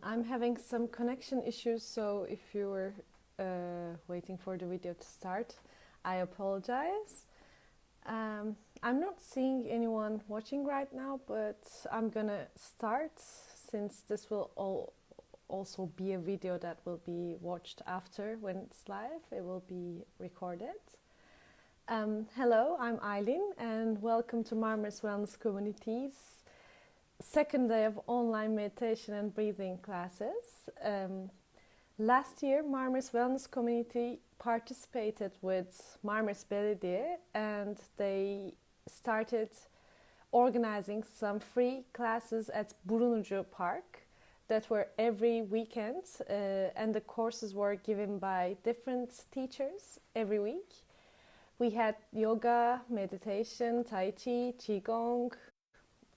I'm having some connection issues, so if you were waiting for the video to start, I apologize. I'm not seeing anyone watching right now, but I'm gonna start since this will also be a video that will be watched after when it's live. It will be recorded. Hello, I'm Aylin and welcome to Marmar's Wellness Community's second day of online meditation and breathing classes. Last year, Marmar's Wellness Community participated with Marmar's Belediye and they started organizing some free classes at Burunucu Park that were every weekend, and the courses were given by different teachers every week. We had yoga, meditation, tai chi, qigong,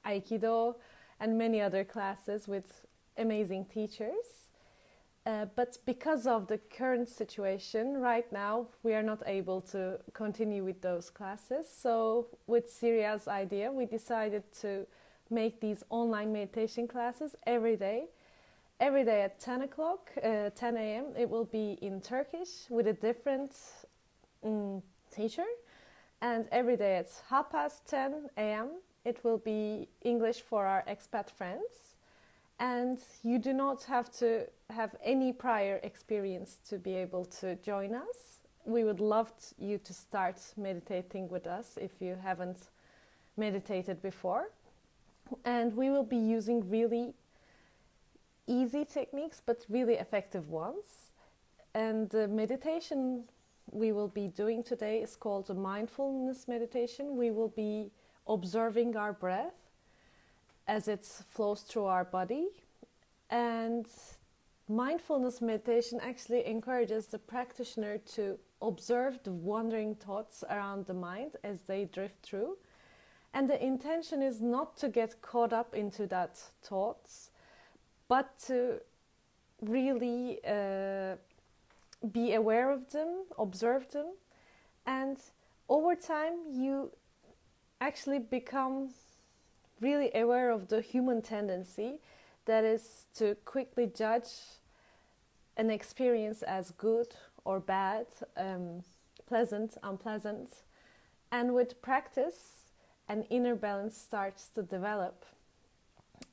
aikido, and many other classes with amazing teachers. But because of the current situation, right now we are not able to continue with those classes. So with Syria's idea, we decided to make these online meditation classes every day at 10 o'clock, 10 a.m. It will be in Turkish with a different teacher. And every day at 10:30 a.m. it will be English for our expat friends. And you do not have to have any prior experience to be able to join us. We would love you to start meditating with us if you haven't meditated before. And we will be using really easy techniques, but really effective ones. And the meditation we will be doing today is called a Mindfulness Meditation. We will be observing our breath as it flows through our body. And mindfulness meditation actually encourages the practitioner to observe the wandering thoughts around the mind as they drift through. And the intention is not to get caught up into that thoughts, but to really be aware of them, observe them, and over time you actually become really aware of the human tendency that is to quickly judge an experience as good or bad, pleasant, unpleasant. And with practice, an inner balance starts to develop.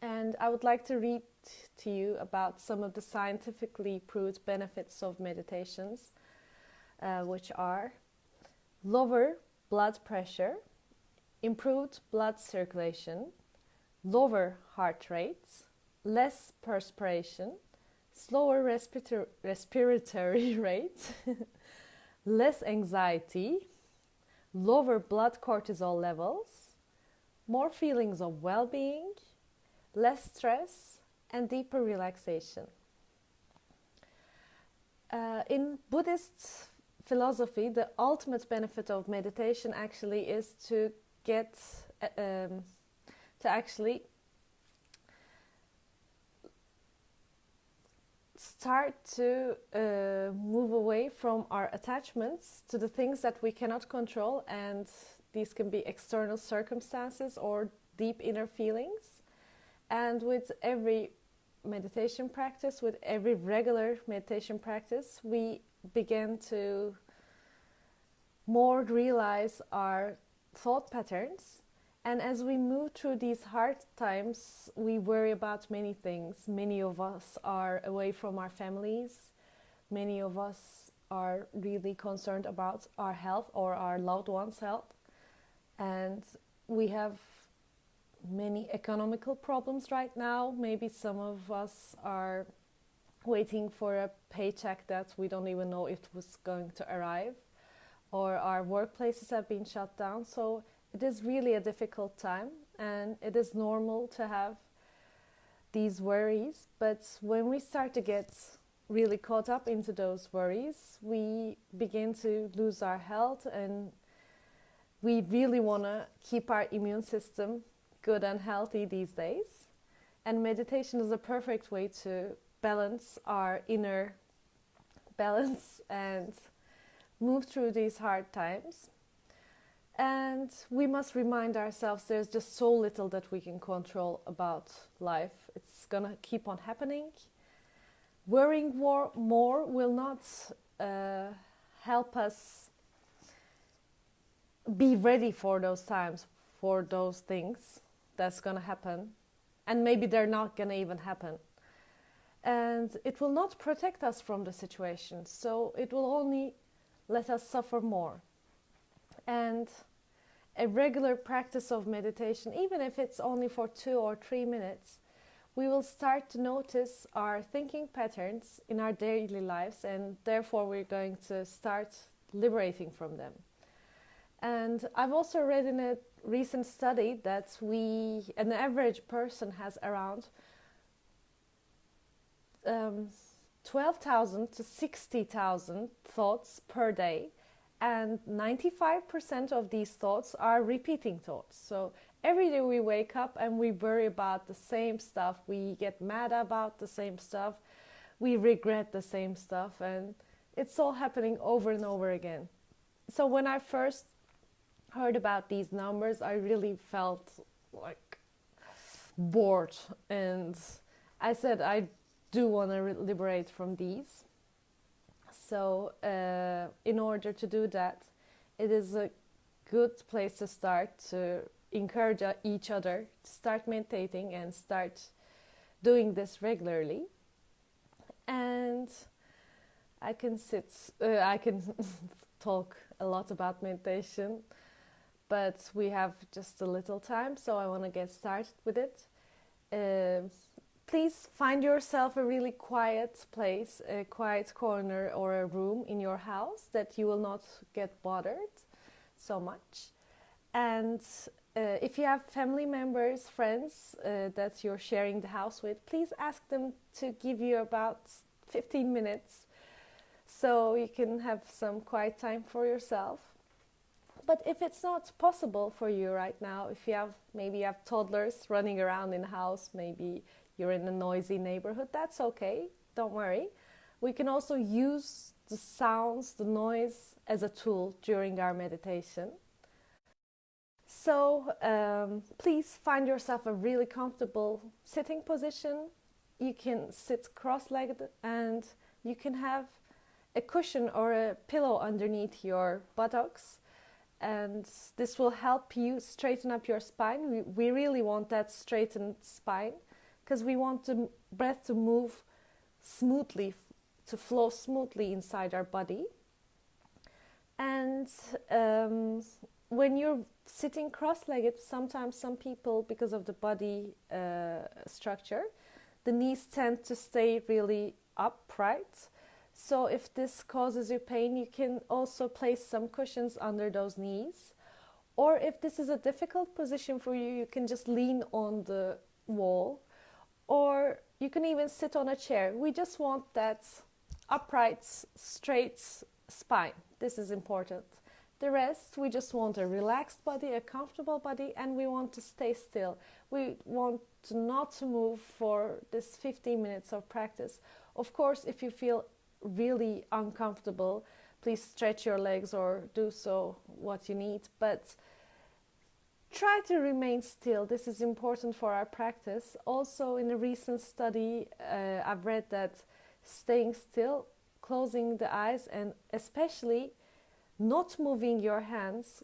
And I would like to read to you about some of the scientifically proved benefits of meditations, which are lower blood pressure, improved blood circulation, lower heart rate, less perspiration, slower respiratory rate, less anxiety, lower blood cortisol levels, more feelings of well-being, less stress, and deeper relaxation. In Buddhist philosophy, the ultimate benefit of meditation actually is to get to actually start to move away from our attachments to the things that we cannot control, and these can be external circumstances or deep inner feelings. And with every meditation practice, with every regular meditation practice, we begin to more realize our thought patterns. And as we move through these hard times, we worry about many things. Many of us are away from our families. Many of us are really concerned about our health or our loved ones' health. And we have many economical problems right now. Maybe some of us are waiting for a paycheck that we don't even know if it was going to arrive, or our workplaces have been shut down. So it is really a difficult time, and it is normal to have these worries. But when we start to get really caught up into those worries, we begin to lose our health, and we really want to keep our immune system good and healthy these days. And meditation is a perfect way to balance our inner balance and move through these hard times. And we must remind ourselves there's just so little that we can control about life. It's gonna keep on happening. Worrying more will not help us be ready for those times, for those things that's gonna happen. And maybe they're not gonna even happen. And it will not protect us from the situation. So it will only let us suffer more. And a regular practice of meditation, even if it's only for 2 or 3 minutes, we will start to notice our thinking patterns in our daily lives, and therefore we're going to start liberating from them. And I've also read in a recent study that an average person has around 12,000 to 60,000 thoughts per day, and 95% of these thoughts are repeating thoughts. So every day we wake up and we worry about the same stuff, we get mad about the same stuff, we regret the same stuff, and it's all happening over and over again. So when I first heard about these numbers, I really felt like bored, and I said I do want to liberate from these. So in order to do that, it is a good place to start to encourage each other to start meditating and start doing this regularly. And I can talk a lot about meditation, but we have just a little time, so I want to get started with it. Please find yourself a really quiet place, a quiet corner or a room in your house that you will not get bothered so much. And if you have family members, friends that you're sharing the house with, please ask them to give you about 15 minutes so you can have some quiet time for yourself. But if it's not possible for you right now, if you have toddlers running around in the house, maybe you're in a noisy neighborhood, that's okay, don't worry. We can also use the sounds, the noise as a tool during our meditation. So please find yourself a really comfortable sitting position. You can sit cross-legged, and you can have a cushion or a pillow underneath your buttocks, and this will help you straighten up your spine. We really want that straightened spine, because we want the breath to move smoothly, to flow smoothly inside our body. And when you're sitting cross-legged, sometimes some people, because of the body structure, the knees tend to stay really upright. So if this causes you pain, you can also place some cushions under those knees. Or if this is a difficult position for you, you can just lean on the wall. Or you can even sit on a chair. We just want that upright, straight spine. This is important. The rest, we just want a relaxed body, a comfortable body, and we want to stay still. We want not to move for this 15 minutes of practice. Of course, if you feel really uncomfortable, please stretch your legs or do so what you need. But try to remain still. This is important for our practice. Also, in a recent study, I've read that staying still, closing the eyes, and especially not moving your hands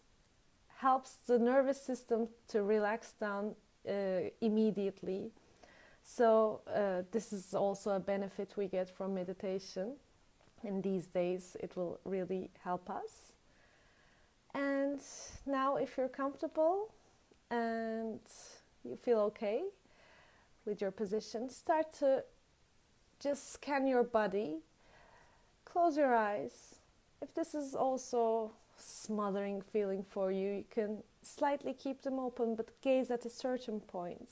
helps the nervous system to relax down immediately. So this is also a benefit we get from meditation. And these days it will really help us. And now if you're comfortable and you feel okay with your position, start to just scan your body. Close your eyes. If this is also smothering feeling for you, you can slightly keep them open but gaze at a certain point.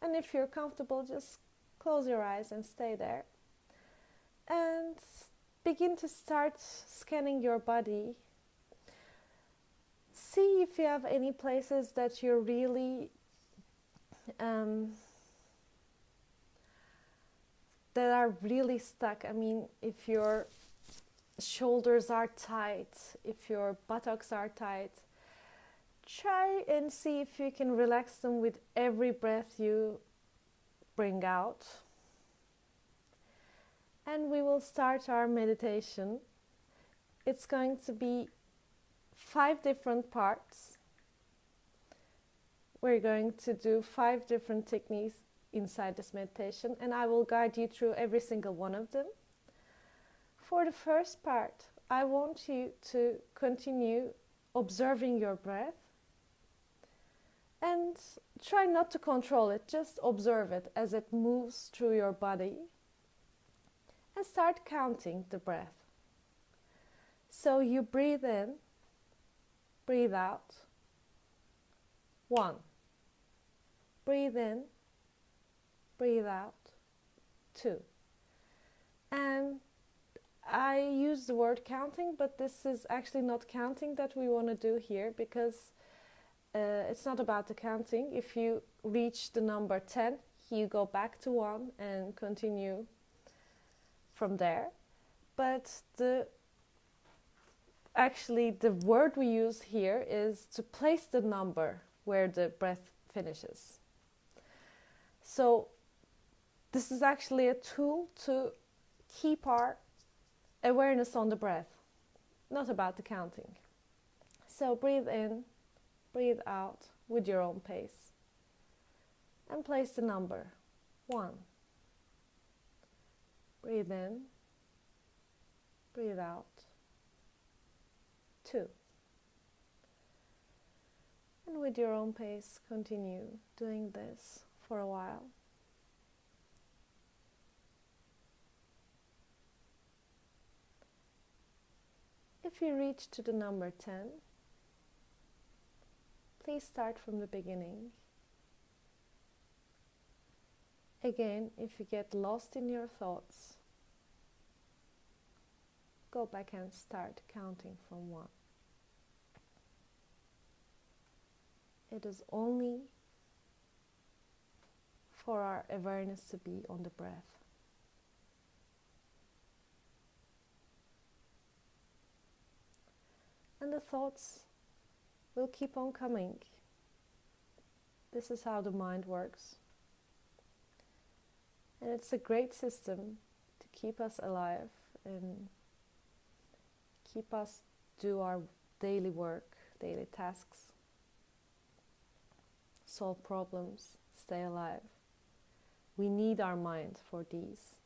And if you're comfortable, just close your eyes and stay there. And begin to start scanning your body. See if you have any places that you're really that are really stuck. I mean, if your shoulders are tight, if your buttocks are tight, try and see if you can relax them with every breath you bring out. And we will start our meditation. It's going to be 5 different parts. We're going to do 5 different techniques inside this meditation, and I will guide you through every single one of them. For the first part, I want you to continue observing your breath and try not to control it, just observe it as it moves through your body and start counting the breath. So you breathe in, breathe out. 1. Breathe in, breathe out. 2. And I use the word counting, but this is actually not counting that we want to do here, because it's not about the counting. If you reach the number 10, you go back to 1 and continue from there. But the word we use here is to place the number where the breath finishes. So this is actually a tool to keep our awareness on the breath, not about the counting. So breathe in, breathe out with your own pace, and place the number 1. Breathe in, breathe out. 2. And with your own pace, continue doing this for a while. If you reach to the number 10, please start from the beginning. Again, if you get lost in your thoughts, go back and start counting from 1. It is only for our awareness to be on the breath. And the thoughts will keep on coming. This is how the mind works. And it's a great system to keep us alive and keep us do our daily work, daily tasks, solve problems, stay alive. We need our mind for these.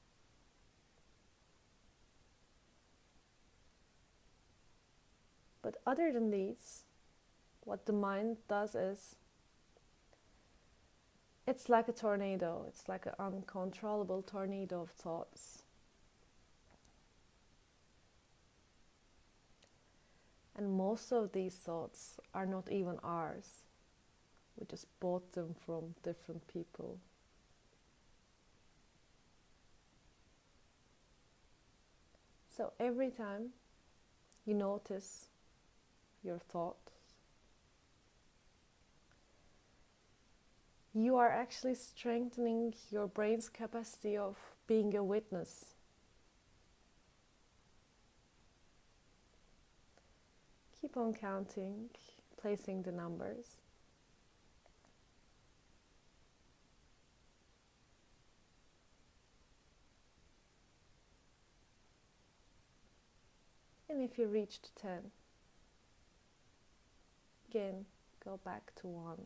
But other than these, what the mind does is, it's like a tornado. It's like an uncontrollable tornado of thoughts. And most of these thoughts are not even ours. We just bought them from different people. So every time you notice your thoughts, you are actually strengthening your brain's capacity of being a witness. Keep on counting, placing the numbers. And if you reached 10, again, go back to 1.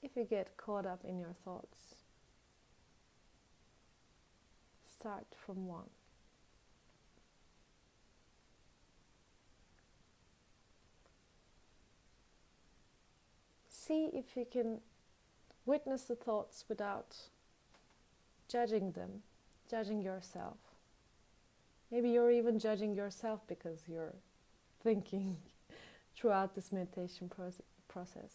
If you get caught up in your thoughts, start from 1. See if you can witness the thoughts without judging them, judging yourself. Maybe you're even judging yourself because you're thinking throughout this meditation process.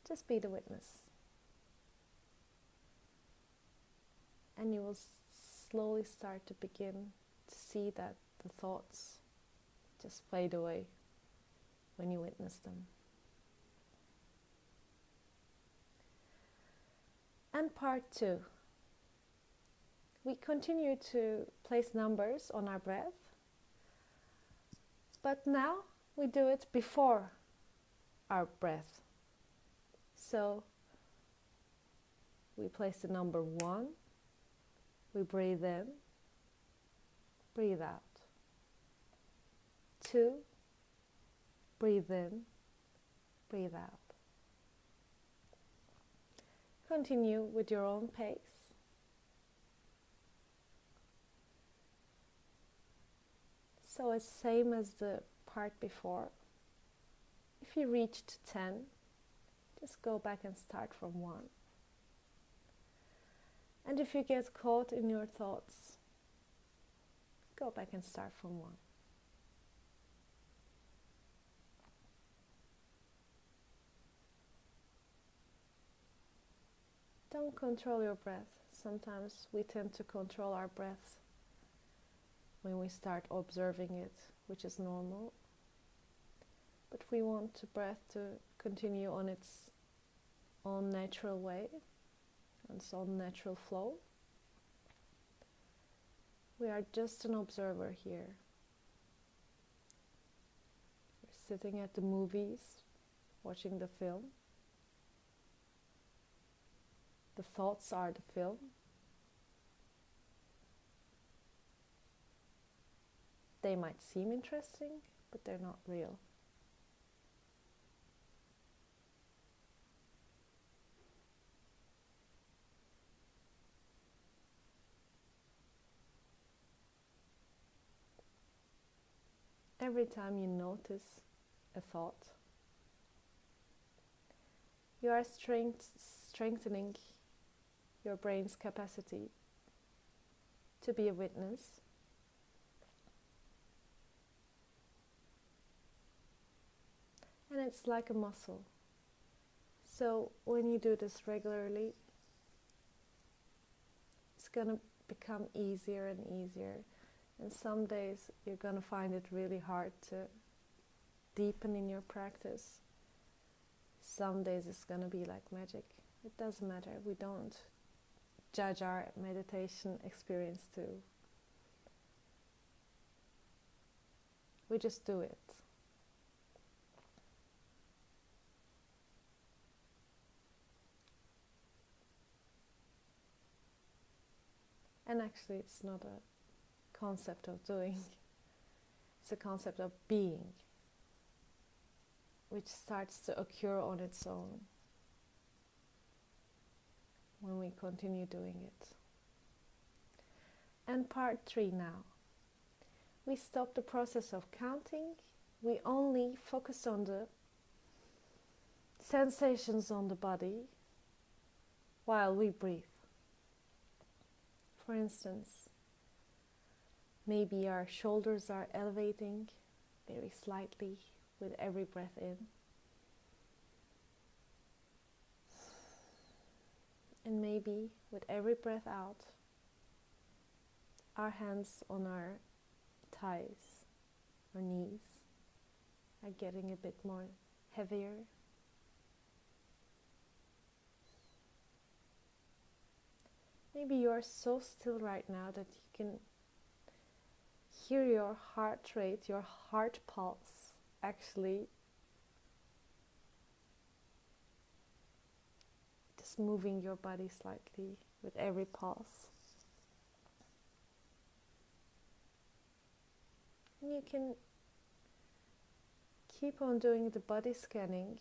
Just be the witness. And you will slowly start to begin to see that the thoughts just fade away when you witness them. And part 2. we continue to place numbers on our breath, but now we do it before our breath. So we place the number 1, we breathe in, breathe out. 2, breathe in, breathe out. Continue with your own pace. So it's same as the part before. If you reached 10, just go back and start from 1. And if you get caught in your thoughts, go back and start from 1. Don't control your breath. Sometimes we tend to control our breath when we start observing it, which is normal. But we want the breath to continue on its own natural way, on its own natural flow. We are just an observer here. We're sitting at the movies, watching the film. The thoughts are the film. They might seem interesting, but they're not real. Every time you notice a thought, you are strengthening your brain's capacity to be a witness. And it's like a muscle. So when you do this regularly, it's going to become easier and easier. And some days you're going to find it really hard to deepen in your practice. Some days it's going to be like magic. It doesn't matter. We don't judge our meditation experience too. We just do it. And actually it's not a concept of doing, it's a concept of being, which starts to occur on its own when we continue doing it. And part 3 now. We stop the process of counting. We only focus on the sensations on the body while we breathe. For instance, maybe our shoulders are elevating very slightly with every breath in. And maybe with every breath out, our hands on our thighs or knees are getting a bit more heavier. Maybe you are so still right now that you can hear your heart rate, your heart pulse actually just moving your body slightly with every pulse. And you can keep on doing the body scanning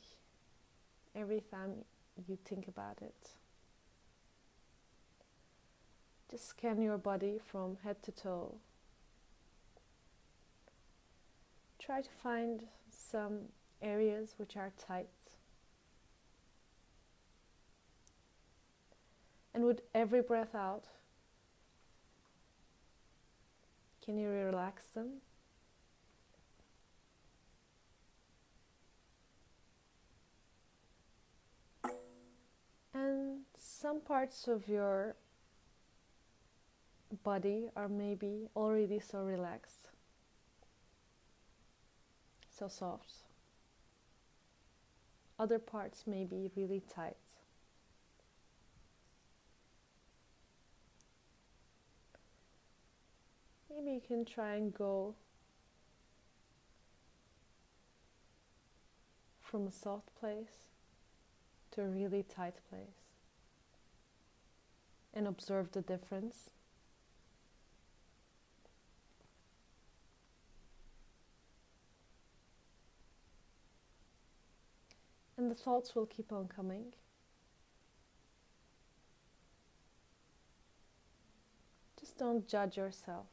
every time you think about it. Just scan your body from head to toe. Try to find some areas which are tight. And with every breath out, can you relax them? And some parts of your body are maybe already so relaxed, so soft. Other parts may be really tight. maybe you can try and go from a soft place to a really tight place and observe the difference. And the thoughts will keep on coming. Just don't judge yourself.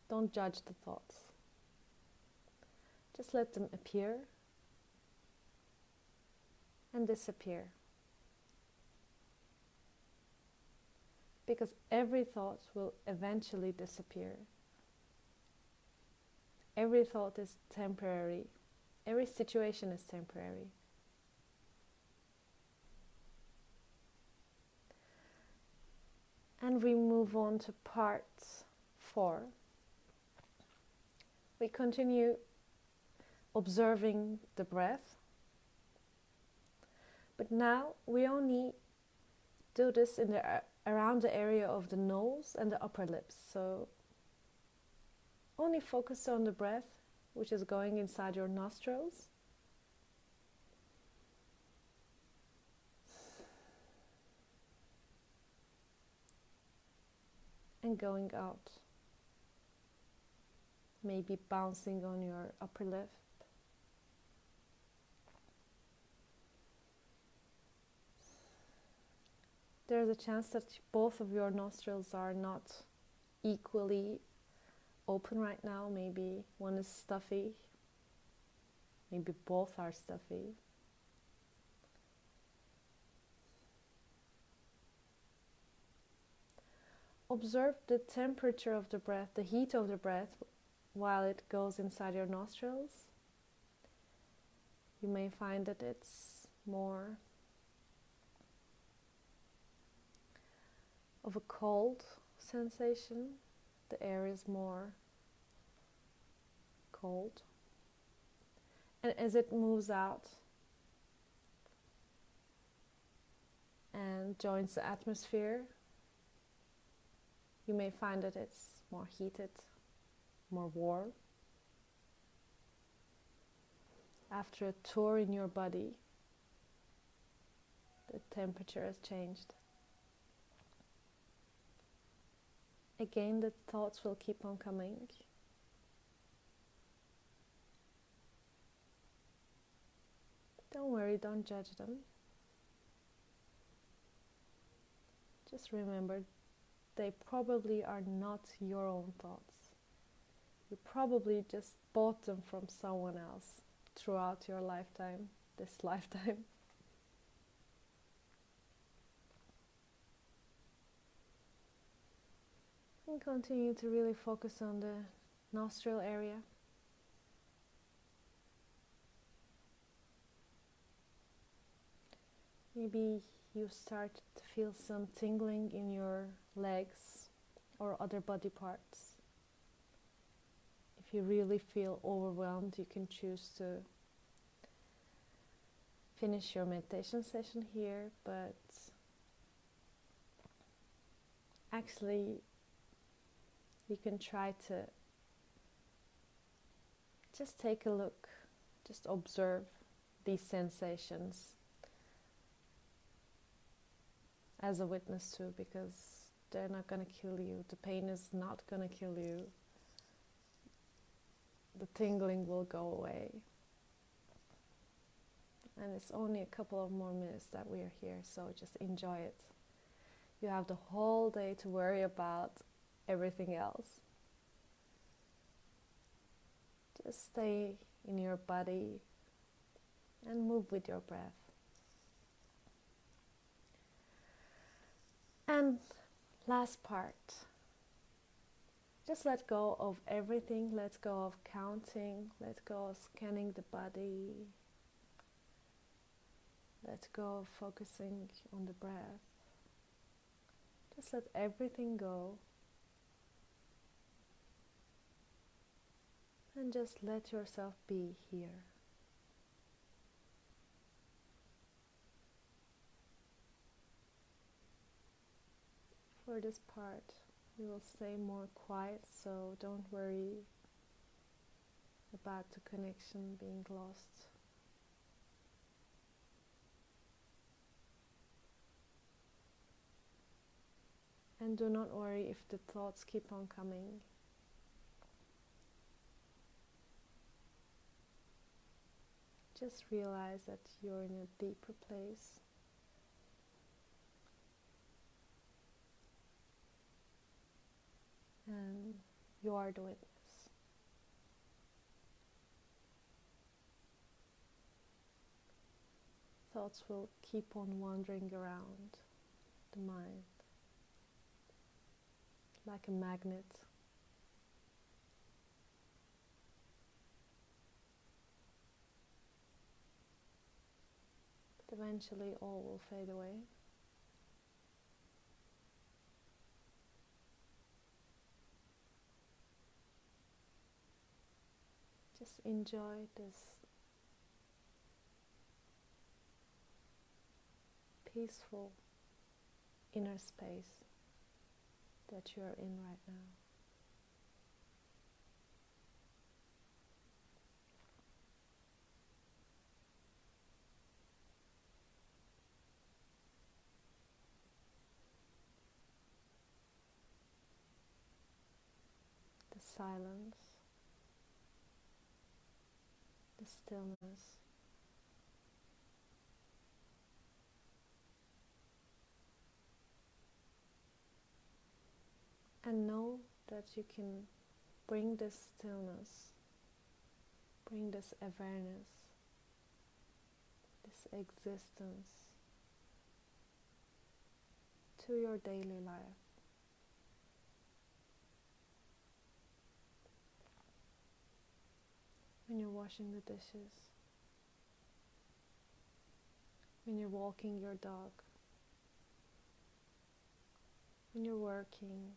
Don't judge the thoughts. Just let them appear and disappear. Because every thought will eventually disappear. Every thought is temporary. Every situation is temporary. And we move on to part 4. We continue observing the breath. But now we only do this in around the area of the nose and the upper lips. So only focus on the breath, which is going inside your nostrils. And going out. Maybe bouncing on your upper lip. There's a chance that both of your nostrils are not equally open right now. Maybe one is stuffy. Maybe both are stuffy. Observe the temperature of the breath, the heat of the breath, while it goes inside your nostrils. You may find that it's more of a cold sensation. The air is more cold. And as it moves out and joins the atmosphere, you may find that it's more heated, more warm. After a tour in your body, the temperature has changed. Again, the thoughts will keep on coming. Don't worry, don't judge them. Just remember, they probably are not your own thoughts. You probably just bought them from someone else throughout your lifetime, this lifetime. And continue to really focus on the nostril area. Maybe you start to feel some tingling in your legs or other body parts. If you really feel overwhelmed, you can choose to finish your meditation session here, but actually you can try to just take a look, just observe these sensations as a witness to, because they're not going to kill you. The pain is not going to kill you. The tingling will go away. And it's only a couple of more minutes that we are here, so just enjoy it. You have the whole day to worry about everything else. Just stay in your body and move with your breath. And last part, just let go of everything. Let go of counting. Let go of scanning the body. Let go of focusing on the breath. Just let everything go. And just let yourself be here. For this part, You will stay more quiet, so don't worry about the connection being lost. And do not worry if the thoughts keep on coming. Just realize that you're in a deeper place. And you are the witness. Thoughts will keep on wandering around the mind like a magnet. But eventually all will fade away. Just enjoy this peaceful inner space that you are in right now. The silence, the stillness, and know that you can bring this stillness, bring this awareness, this existence to your daily life. When you're washing the dishes, when you're walking your dog, when you're working,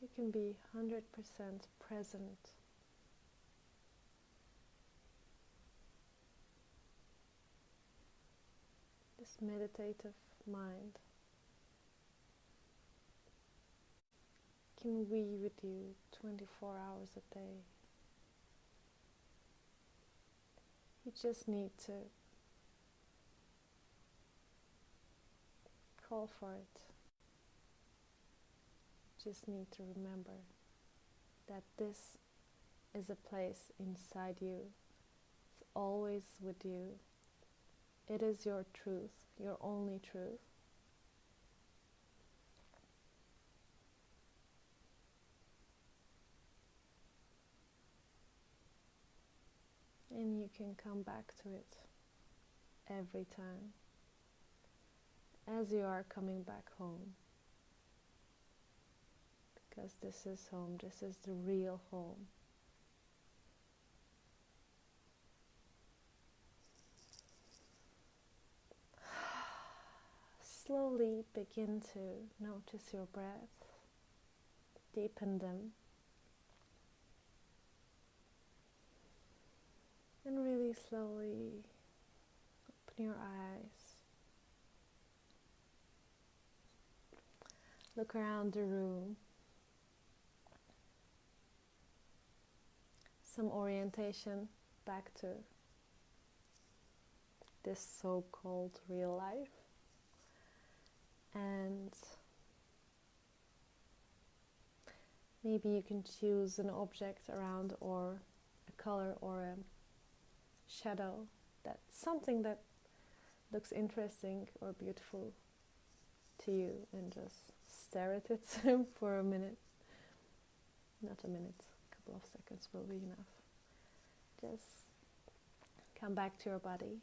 you can be 100% present. This meditative mind can be with you 24 hours a day. You just need to call for it. You just need to remember that this is a place inside you. It's always with you. It is your truth, your only truth. And you can come back to it every time as you are coming back home. Because this is home, this is the real home. Slowly begin to notice your breath, deepen them, and really slowly open your eyes. Look around the room. Some orientation back to this so-called real life. And maybe you can choose an object around, or a color, or a shadow, that's something that looks interesting or beautiful to you, and just stare at it for a minute. Not a minute, a couple of seconds will be enough. Just come back to your body.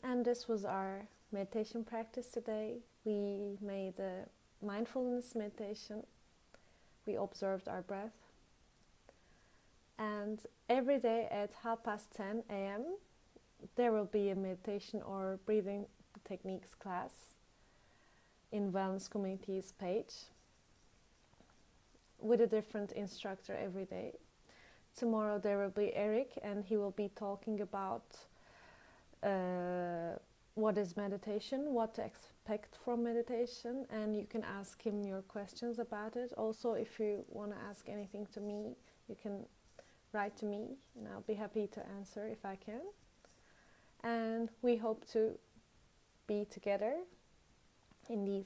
And this was our meditation practice today. We made a mindfulness meditation. We observed our breath. And every day at 10:30 a.m. there will be a meditation or breathing techniques class in Wellness Community's page with a different instructor every day. Tomorrow there will be Eric, and he will be talking about what is meditation, what to expect from meditation, and you can ask him your questions about it. Also, if you want to ask anything to me, you can write to me and I'll be happy to answer if I can. And we hope to be together in these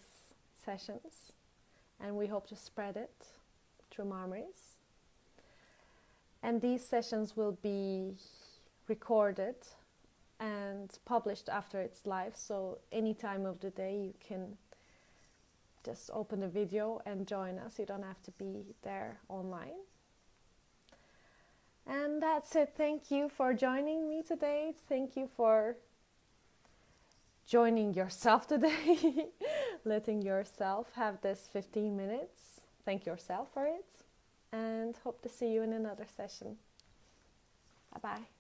sessions, and we hope to spread it through memories. And these sessions will be recorded and published after it's live, so any time of the day you can just open the video and join us. You don't have to be there online. And that's it. Thank you for joining me today. Thank you for joining yourself today, letting yourself have this 15 minutes. Thank yourself for it, and hope to see you in another session. Bye-bye.